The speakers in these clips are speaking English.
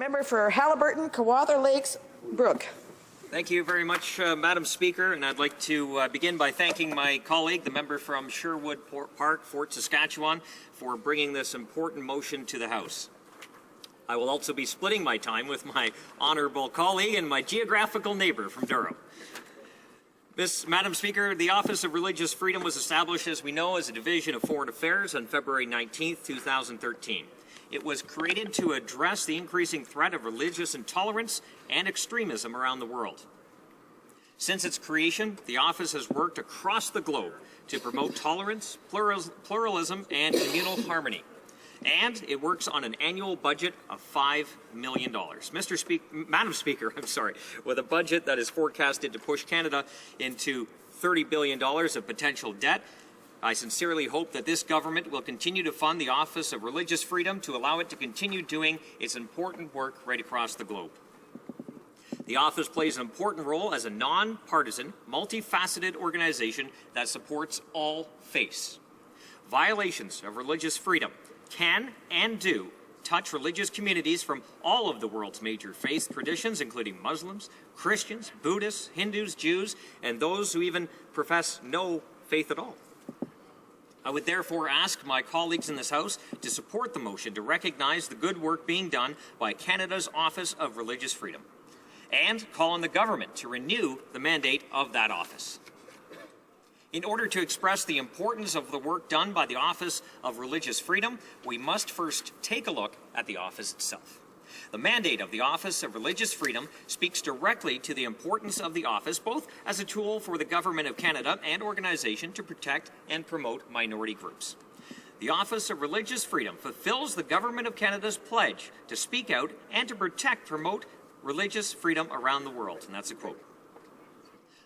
Member for Haliburton, Kawartha Lakes, Brook. Thank you very much, Madam Speaker, and I'd like to begin by thanking my colleague, the member from Sherwood Park, Fort Saskatchewan, for bringing this important motion to the House. I will also be splitting my time with my honourable colleague and my geographical neighbour from Durham. Madam Speaker, the Office of Religious Freedom was established, as we know, as a division of Foreign Affairs on February 19, 2013. It was created to address the increasing threat of religious intolerance and extremism around the world. Since its creation, the office has worked across the globe to promote tolerance, pluralism, and communal harmony. And it works on an annual budget of $5 million. Madam Speaker, with a budget that is forecasted to push Canada into $30 billion of potential debt, I sincerely hope that this government will continue to fund the Office of Religious Freedom to allow it to continue doing its important work right across the globe. The office plays an important role as a non-partisan, multifaceted organization that supports all faiths. Violations of religious freedom can and do touch religious communities from all of the world's major faith traditions, including Muslims, Christians, Buddhists, Hindus, Jews, and those who even profess no faith at all. I would therefore ask my colleagues in this House to support the motion to recognize the good work being done by Canada's Office of Religious Freedom and call on the government to renew the mandate of that office. In order to express the importance of the work done by the Office of Religious Freedom, we must first take a look at the office itself. The mandate of the Office of Religious Freedom speaks directly to the importance of the office, both as a tool for the Government of Canada and organization to protect and promote minority groups. The Office of Religious Freedom fulfills the Government of Canada's pledge to speak out and to promote religious freedom around the world, and that's a quote.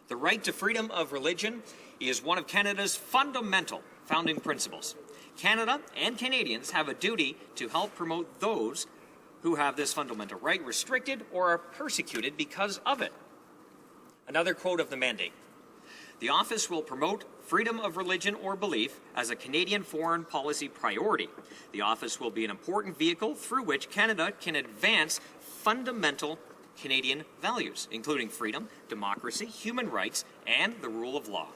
The right to freedom of religion is one of Canada's fundamental founding principles. Canada and Canadians have a duty to help promote those who have this fundamental right restricted or are persecuted because of it. Another quote of the mandate. The office will promote freedom of religion or belief as a Canadian foreign policy priority. The office will be an important vehicle through which Canada can advance fundamental Canadian values, including freedom, democracy, human rights, and the rule of law.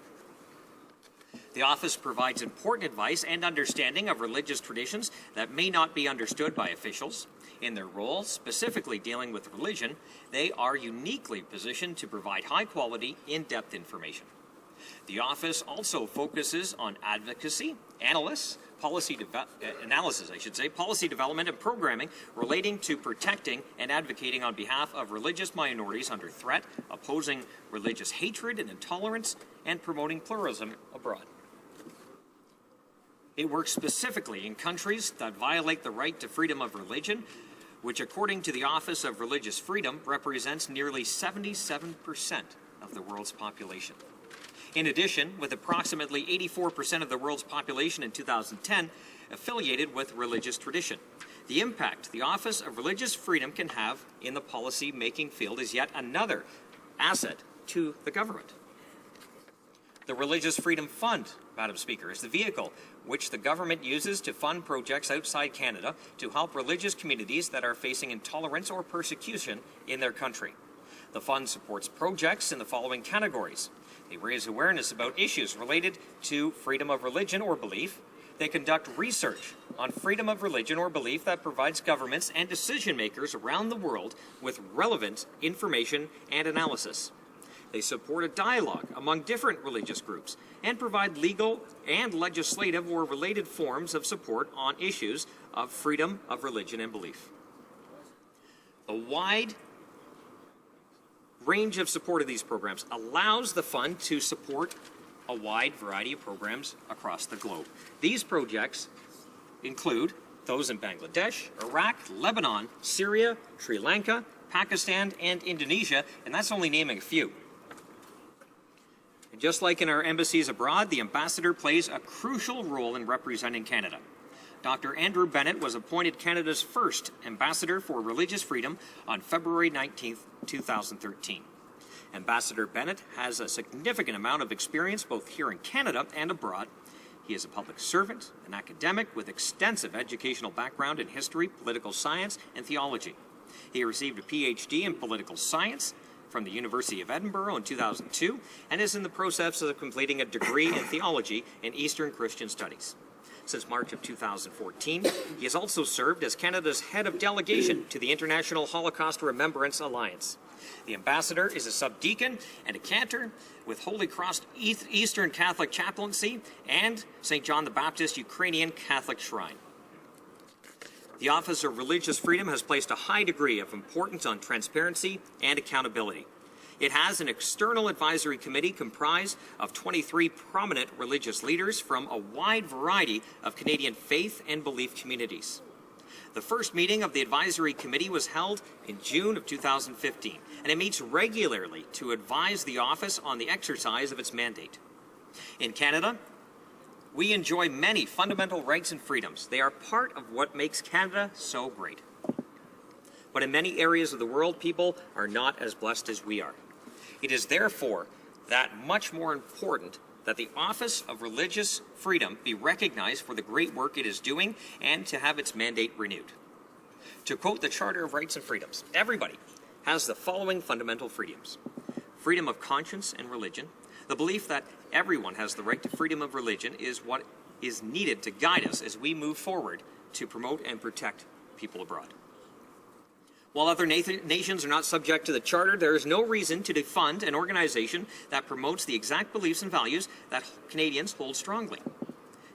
The office provides important advice and understanding of religious traditions that may not be understood by officials. In their role, specifically dealing with religion, they are uniquely positioned to provide high-quality, in-depth information. The office also focuses on advocacy, policy development and programming relating to protecting and advocating on behalf of religious minorities under threat, opposing religious hatred and intolerance, and promoting pluralism abroad. It works specifically in countries that violate the right to freedom of religion, which, according to the Office of Religious Freedom, represents nearly 77% of the world's population. In addition, with approximately 84% of the world's population in 2010 affiliated with religious tradition, the impact the Office of Religious Freedom can have in the policy-making field is yet another asset to the government. The Religious Freedom Fund, Madam Speaker, is the vehicle which the government uses to fund projects outside Canada to help religious communities that are facing intolerance or persecution in their country. The fund supports projects in the following categories. They raise awareness about issues related to freedom of religion or belief. They conduct research on freedom of religion or belief that provides governments and decision makers around the world with relevant information and analysis. They support a dialogue among different religious groups and provide legal and legislative or related forms of support on issues of freedom of religion and belief. A wide range of support of these programs allows the fund to support a wide variety of programs across the globe. These projects include those in Bangladesh, Iraq, Lebanon, Syria, Sri Lanka, Pakistan, and Indonesia, and that's only naming a few. And just like in our embassies abroad, the ambassador plays a crucial role in representing Canada. Dr. Andrew Bennett was appointed Canada's first ambassador for religious freedom on February 19, 2013. Ambassador Bennett has a significant amount of experience both here in Canada and abroad. He is a public servant, an academic with extensive educational background in history, political science, and theology. He received a PhD in political science from the University of Edinburgh in 2002 and is in the process of completing a degree in theology in Eastern Christian Studies. Since March of 2014, he has also served as Canada's head of delegation to the International Holocaust Remembrance Alliance. The ambassador is a subdeacon and a cantor with Holy Cross Eastern Catholic Chaplaincy and St. John the Baptist Ukrainian Catholic Shrine. The Office of Religious Freedom has placed a high degree of importance on transparency and accountability. It has an external advisory committee comprised of 23 prominent religious leaders from a wide variety of Canadian faith and belief communities. The first meeting of the advisory committee was held in June of 2015, and it meets regularly to advise the office on the exercise of its mandate. In Canada, we enjoy many fundamental rights and freedoms. They are part of what makes Canada so great. But in many areas of the world, people are not as blessed as we are. It is therefore that much more important that the Office of Religious Freedom be recognized for the great work it is doing and to have its mandate renewed. To quote the Charter of Rights and Freedoms, everybody has the following fundamental freedoms: freedom of conscience and religion. The belief that everyone has the right to freedom of religion is what is needed to guide us as we move forward to promote and protect people abroad. While other nations are not subject to the Charter, there is no reason to defund an organization that promotes the exact beliefs and values that Canadians hold strongly.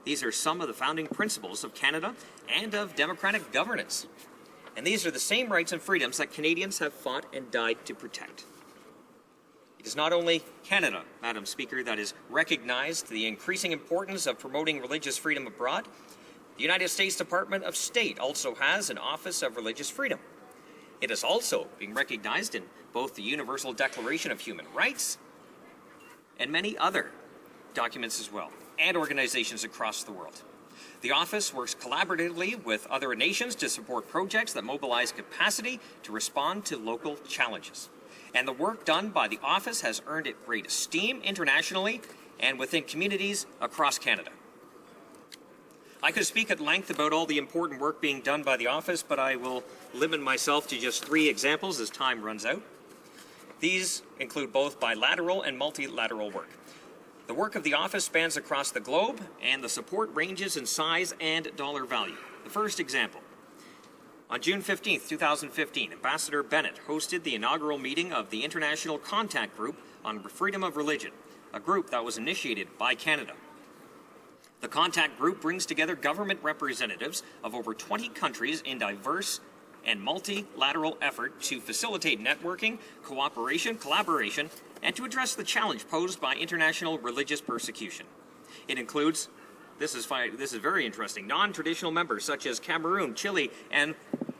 These are some of the founding principles of Canada and of democratic governance. And these are the same rights and freedoms that Canadians have fought and died to protect. It is not only Canada, Madam Speaker, that has recognized the increasing importance of promoting religious freedom abroad. The United States Department of State also has an Office of Religious Freedom. It is also being recognized in both the Universal Declaration of Human Rights and many other documents as well, and organizations across the world. The office works collaboratively with other nations to support projects that mobilize capacity to respond to local challenges. And the work done by the office has earned it great esteem internationally and within communities across Canada. I could speak at length about all the important work being done by the office, but I will limit myself to just 3 examples as time runs out. These include both bilateral and multilateral work. The work of the office spans across the globe, and the support ranges in size and dollar value. The first example. On June 15, 2015, Ambassador Bennett hosted the inaugural meeting of the International Contact Group on Freedom of Religion, a group that was initiated by Canada. The contact group brings together government representatives of over 20 countries in diverse and multilateral effort to facilitate networking, cooperation, collaboration, and to address the challenge posed by international religious persecution. It includes, this is very interesting, non-traditional members such as Cameroon, Chile, and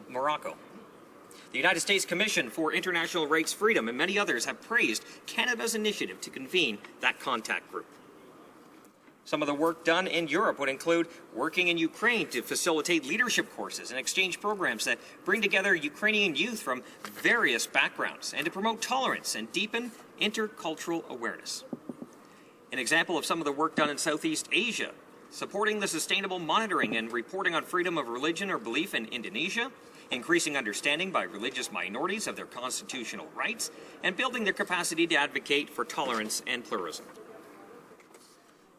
Morocco. The United States Commission for International Rights Freedom and many others have praised Canada's initiative to convene that contact group. Some of the work done in Europe would include working in Ukraine to facilitate leadership courses and exchange programs that bring together Ukrainian youth from various backgrounds and to promote tolerance and deepen intercultural awareness. An example of some of the work done in Southeast Asia, supporting the sustainable monitoring and reporting on freedom of religion or belief in Indonesia, increasing understanding by religious minorities of their constitutional rights, and building their capacity to advocate for tolerance and pluralism.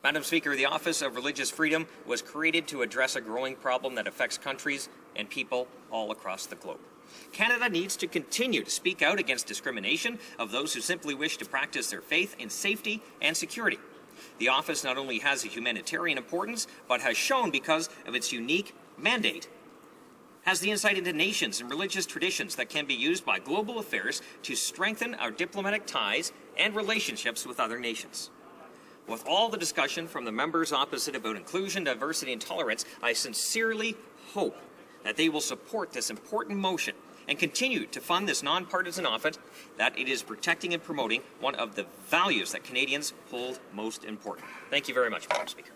Madam Speaker, the Office of Religious Freedom was created to address a growing problem that affects countries and people all across the globe. Canada needs to continue to speak out against discrimination of those who simply wish to practice their faith in safety and security. The office not only has a humanitarian importance, but has shown, because of its unique mandate, has the insight into nations and religious traditions that can be used by global affairs to strengthen our diplomatic ties and relationships with other nations. With all the discussion from the members opposite about inclusion, diversity, and tolerance, I sincerely hope that they will support this important motion and continue to fund this nonpartisan office that it is protecting and promoting one of the values that Canadians hold most important. Thank you very much, Madam Speaker.